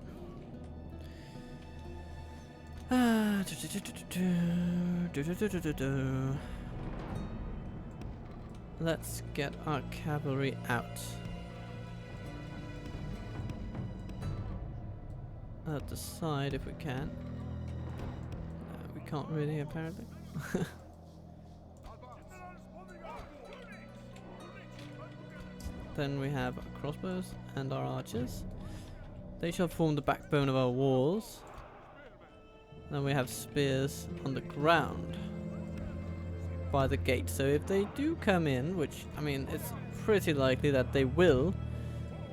Let's get our cavalry out. At the side if we can. We can't really, apparently. Then we have our crossbows and our archers. They shall form the backbone of our walls. Then we have spears on the ground by the gate. So if they do come in, which, I mean, it's pretty likely that they will,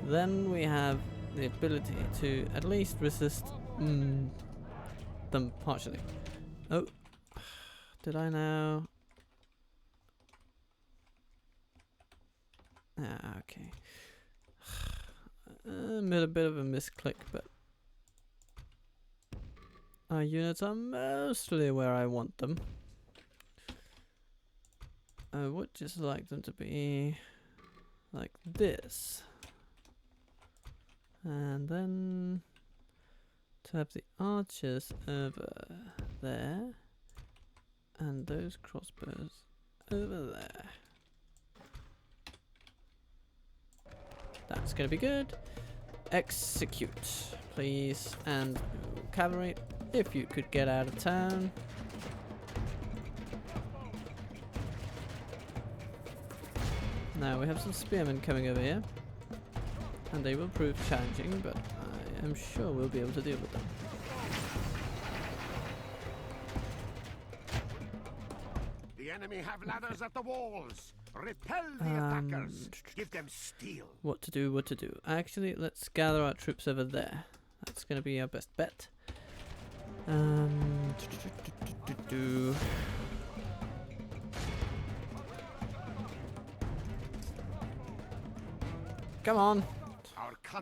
then we have the ability to at least resist them partially. Oh, did I now? Ah, okay. Made a bit of a misclick, but our units are mostly where I want them. I would just like them to be like this. And then to have the archers over there. And those crossbows over there. That's gonna be good. Execute, please. And cavalry, if you could get out of town. Now we have some spearmen coming over here. And they will prove challenging, but I am sure we'll be able to deal with them. The enemy have ladders at the walls. Repel the attackers. Give them steel. What to do, what to do. Actually, let's gather our troops over there. That's going to be our best bet. Come on.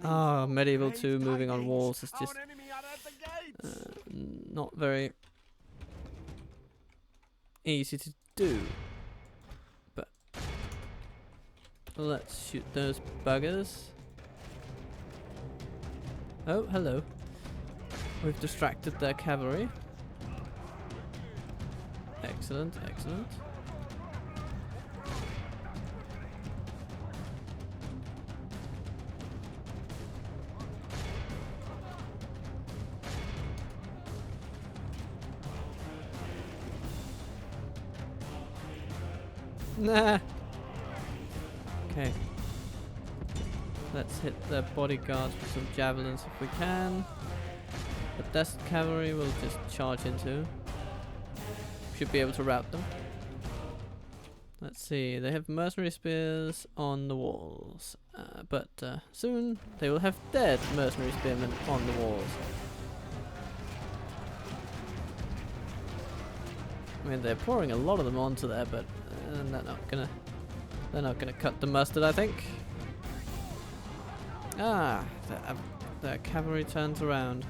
Ah, Medieval 2 moving on walls is just not very easy to do. But let's shoot those buggers. Oh, hello. We've distracted their cavalry. Excellent, excellent. Nah. Okay. Let's hit their bodyguards with some javelins if we can. The desert cavalry will just charge into. Should be able to rout them. Let's see. They have mercenary spears on the walls, but soon they will have dead mercenary spearmen on the walls. I mean, they're pouring a lot of them onto there, but they're not gonna cut the mustard, I think. Ah, the cavalry turns around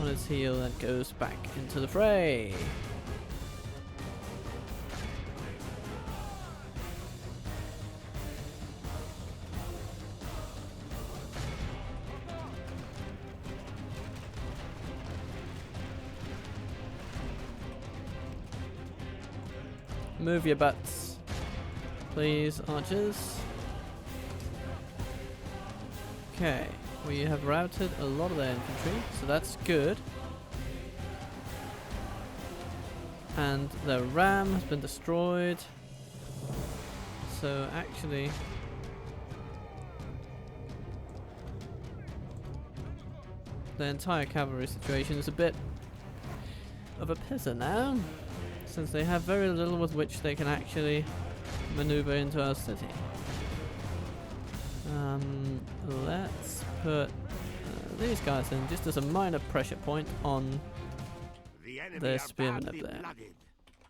on its heel and goes back into the fray. Move your butts. Please, archers. Okay, we have routed a lot of their infantry, so that's good. And the ram has been destroyed. So actually, the entire cavalry situation is a bit of a pisser now, since they have very little with which they can actually maneuver into our city. Let's put these guys in just as a minor pressure point on The enemy their are spearmen up badly there. blooded.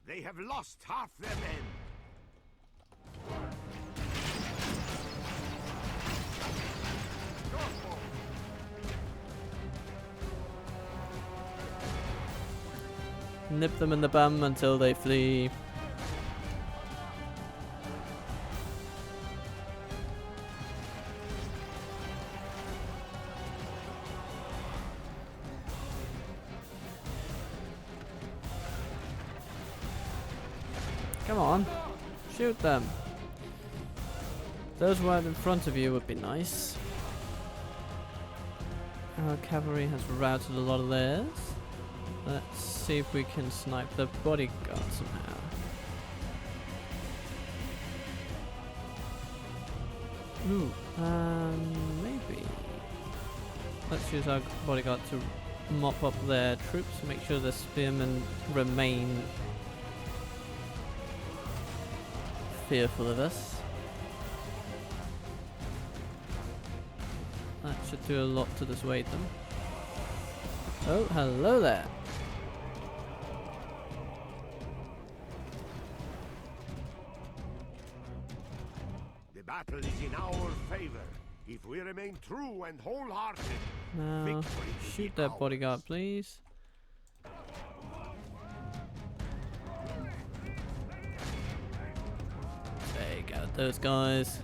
They have lost half their men. Nip them in the bum until they flee. Come on, shoot them. Those right in front of you would be nice. Our cavalry has routed a lot of theirs. Let's see if we can snipe the bodyguard somehow. Ooh, maybe. Let's use our bodyguard to mop up their troops, make sure the spearmen remain fearful of us. That should do a lot to dissuade them. Oh, hello there. The battle is in our favor. If we remain true and wholehearted, Now, victory will shoot be that ours. bodyguard, please. There you go, those guys.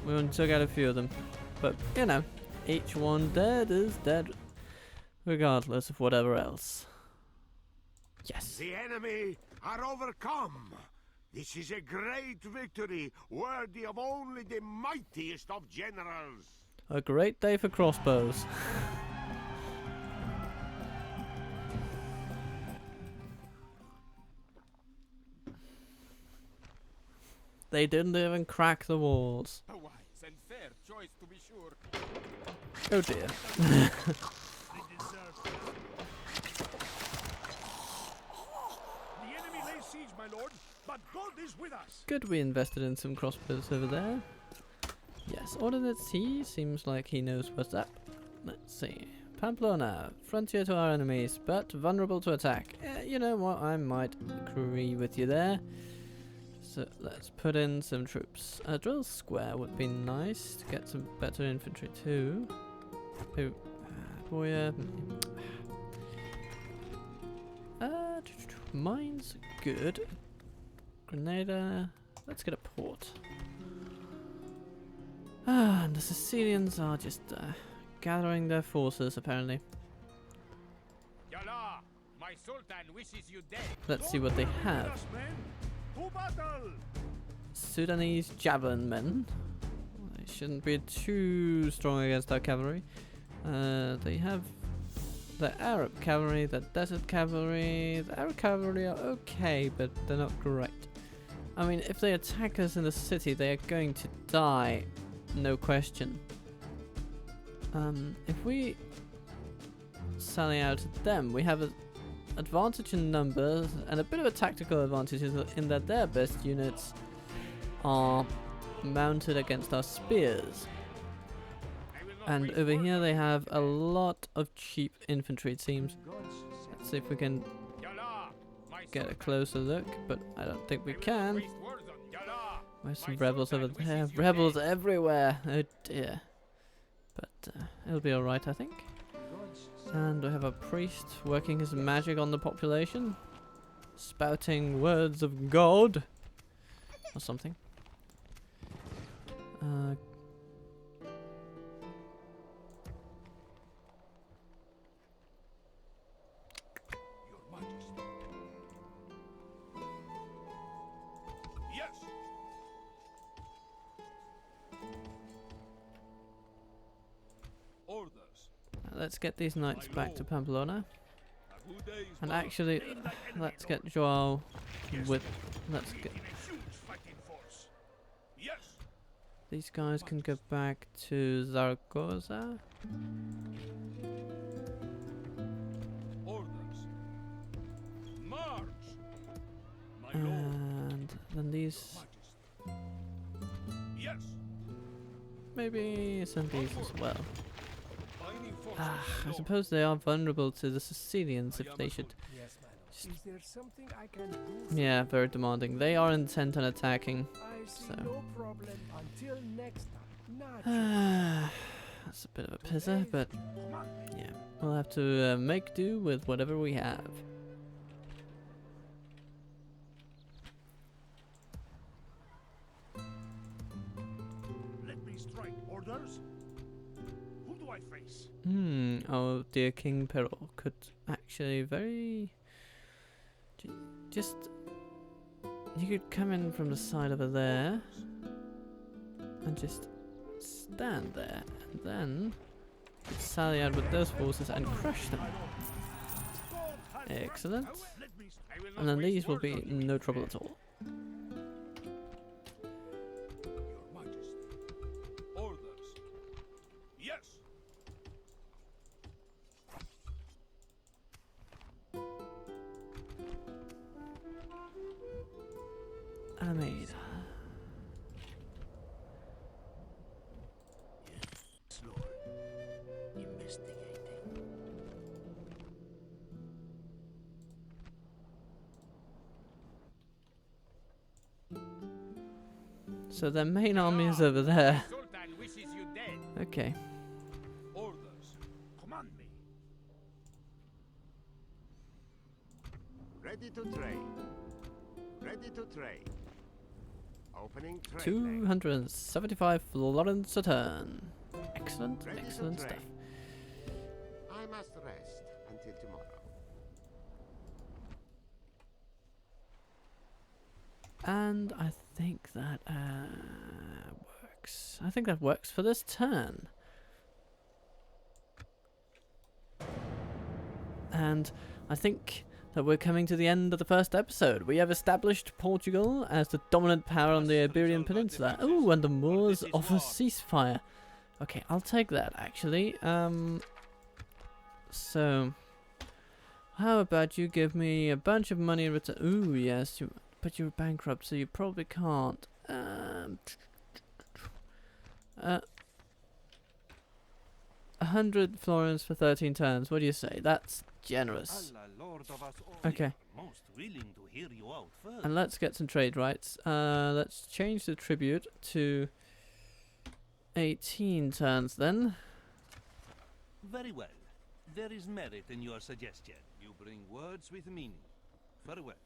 We only took out a few of them, but you know, each one dead is dead, regardless of whatever else. Yes. The enemy are overcome. This is a great victory, worthy of only the mightiest of generals. A great day for crossbows. They didn't even crack the walls. A wise and fair choice, to be sure. Oh dear. They deserve it. The enemy lays siege, my lord, but God is with us. Good, we invested in some crossbows over there. Yes, Ordnance he seems like he knows what's up. Let's see. Pamplona, frontier to our enemies, but vulnerable to attack. You know what, I might agree with you there. So let's put in some troops. A drill square would be nice to get some better infantry too. Oh, boy, mine's good. Grenada. Let's get a port. Ah, and the Sicilians are just gathering their forces apparently. Yalla, my sultan wishes you dead. Let's see what they With have. us, men. To battle. Sudanese javelin men. They shouldn't be too strong against our cavalry. They have the Arab cavalry, the desert cavalry. The Arab cavalry are okay, but they're not great. I mean, if they attack us in the city, they are going to die, no question. If we sally out at them, we have an advantage in numbers and a bit of a tactical advantage in that their best units are mounted against our spears. I will not And waste over words here on they you. have a lot of cheap infantry, it seems. Let's see if we can Yalla, my get a sultan. closer look, but I don't think we I will not can. waste words on you. Yalla, There's some my rebels over sultan there. wishes you Rebels dead. everywhere. Oh dear. But it'll be alright, I think. And we have a priest working his magic on the population, spouting words of God or something. Your Majesty. Yes. Orders. Let's get these knights back to Pamplona. A good day is And well. actually, Name thy enemy, let's Lord. get Joao Yes, with. Lord. Let's Lead get in a huge fighting force. Yes. these guys can go back to Zaragoza. Orders. March. My lord. And then these, Majesty. Yes. maybe send these as well. Combining forces, Ah, my I lord. suppose they are vulnerable to the Sicilians if they should. Yes, madam. Just- Is there something I can do? Yeah, very demanding. They are intent on attacking. I see So. no problem until next time. Not That's a bit of a pisser, but Command me. yeah, we'll have to make do with whatever we have. Let me strike. Orders. Who do I face? Oh dear King Peril could actually just you could come in from the side over there and just stand there, and then could sally out with those forces and crush them. Excellent. Let me I will not And then waste these will words be on you. no trouble at all. Your Majesty. Orders. Yes. Alameda. Yes, Lord. Investigating. So their main army is over there. Sultan wishes you dead. Okay. Orders. Command me. Ready to trade. Ready to trade. Opening trade lane. 275 florins a turn. Excellent, Ready to excellent trade. stuff. I must rest until tomorrow. And I think that works. I think that works for this turn. And I think that we're coming to the end of the first episode. We have established Portugal as the dominant power on the Iberian Peninsula. Oh, and the Moors offer ceasefire. Okay, I'll take that actually. So how about you give me a bunch of money in return? Ooh, yes, but you're bankrupt, so you probably can't. 100 florins for 13 turns. What do you say? That's generous. Allah, Lord of us all. Okay. Most willing to hear you out first. And let's get some trade rights. Let's change the tribute to 18 turns then. Very well. There is merit in your suggestion. You bring words with meaning. Very well.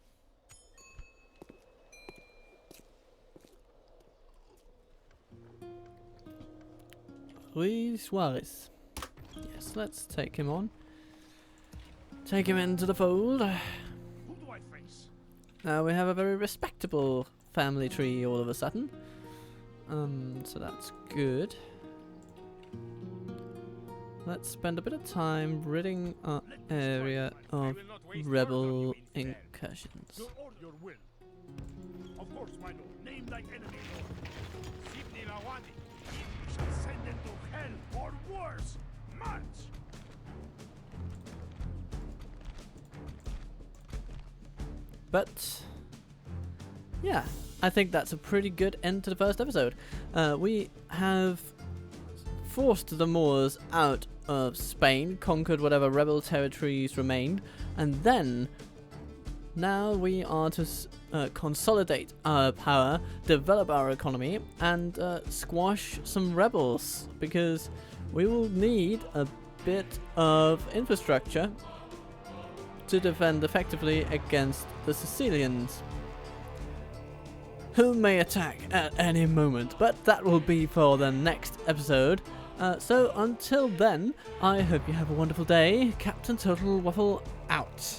Luis Suarez. Yes, let's take him on. Take him into the fold. Who do I face? Now we have a very respectable family tree all of a sudden. So that's good. Let's spend a bit of time ridding our Let me area strike, my I of will not waste words on rebel you instead. incursions. Your order, your will. Of course, my lord. Name thy enemy, Lord. Sibni Lawani. We shall send them to hell or worse. March! But yeah, I think that's a pretty good end to the first episode. We have forced the Moors out of Spain, conquered whatever rebel territories remained, and then now we are to consolidate our power, develop our economy, and squash some rebels, because we will need a bit of infrastructure to defend effectively against the Sicilians, who may attack at any moment, but that will be for the next episode. So until then, I hope you have a wonderful day. Captain Total Waffle out.